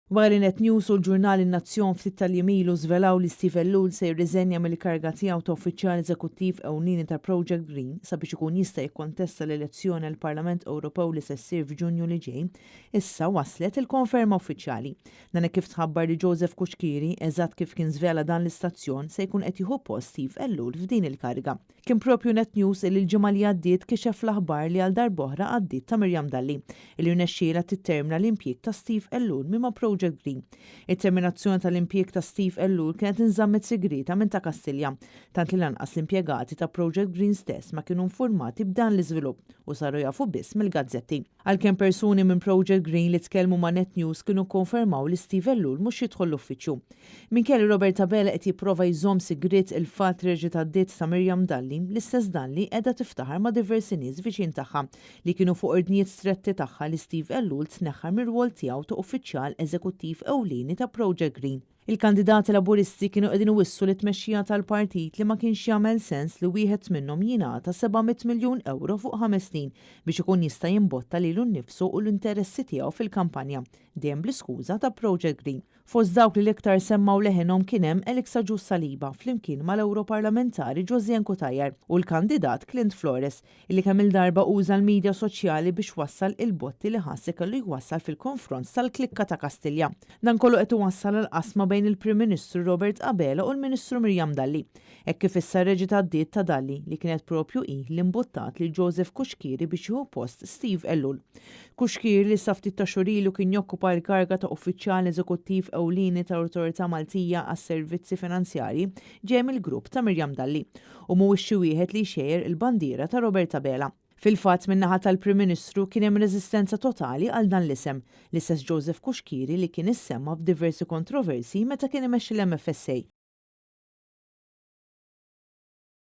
Wara li Net News u l-ġurnal In-Nazzjon ftit tal-jimilu żvelaw li Steve Ellul se jirriżenja mill-karga tiegħu ta' uffiċjali eżekuttiv ewlieni ta' Project Green sabiex ikun jista' jikkontesta l-elezzjoni għall Parlament Ewropew li se ssir f'Ġunju li ġej, issa waslet il-konferma uffiċjali. Dan hekk kif tħabbar li Joseph Kuxkiri, eżatt kif kien żvela dan l-istazzjon, se jkun qed jieħu post Steve Ellul f'din il-karga. Kien propju Net News li l-ġimgħa li għaddiet kixef l-aħbar li għal darb'oħra għaddiet ta' Miriam Dalli, li rnexxiela tittermina l-impjieg ta' Steve Ellul minn Project Green. Il-terminazzjoni tal-impjieg ta' Steve Ellul kienet inżammet sigrita minn ta' Kastilja, tant li lanqas l-impjegati ta' Project Green stess ma kienu informati b'dan l-iżvilupp u saru jafu biss mill-gazzetti. Għalkemm persuni minn Project Green li tkellmu ma' Net News kienu konfermaw li Steve Ellul mhux jidħol l-uffiċċju. Minkejja Robert Abela qed jipprova jżomm sigriet il-fatt reġi tad-diet ta' Miriam Dalli, l-istess Dalli qiegħda tiftaħar ma' diversi nies viċin tagħha li kienu fuq ordnijiet stretti tagħha li Steve Ellul tneħħar mir-rwol tiegħu ta' uffiċjal eżekuttiv ewlieni ta' Project Green. Il-kandidati laburisti kienu qegħdin iwissu li tmexxija tal-partit li ma kienx jagħmel sens li wieħed minnhom jingħata 700 miljun euro fuq 5 snin biex ikun jista' jimbotta lilu nnifsu u l-interessi tiegħu fil-kampanja, dejjem bl-iskuża ta' Project Green. Fost dawk li l-iktar semmaw leħenhom kien hemm Eliksa Ġus Saliba flimkien mal-Ewroparlamentari Josien Kutajer u l-kandidat Clint Flores, illi kemm il-darba uża l-midja soċjali biex wassal il-botti li ħassi kellu jwassal fil-konfront tal-klikka ta' Kastilja. Dan kollu qed iwassal l-qasma bejn il-Prim Ministru Robert Abela u l-Ministru Miriam Dalli. Hekk kif issa reġi tad-diet ta' Dalli li kienet propju li imbuttat lil Joseph Kuxkiri biex jieħu post Steve Ellul. Kuxkiri li sa ftit ta' xurilu kien jokkupa l-karga ta' uffiċjal eżekuttiv ewlieni tal-Awtorità Maltija għas-Servizzi Finanzjarji ġej mill-grupp ta' Miriam Dalli u mhuwiex xi wieħed li jxejjer il-bandiera ta' Robert Abela. Fil-fatt min-naħa tal-Prim Ministru kien hemm reżistenza totali għal dan l-isem, l-istess Joseph Kuxkiri li kien issemma f'diversi kontroversi meta kien imexxi l-MFSA.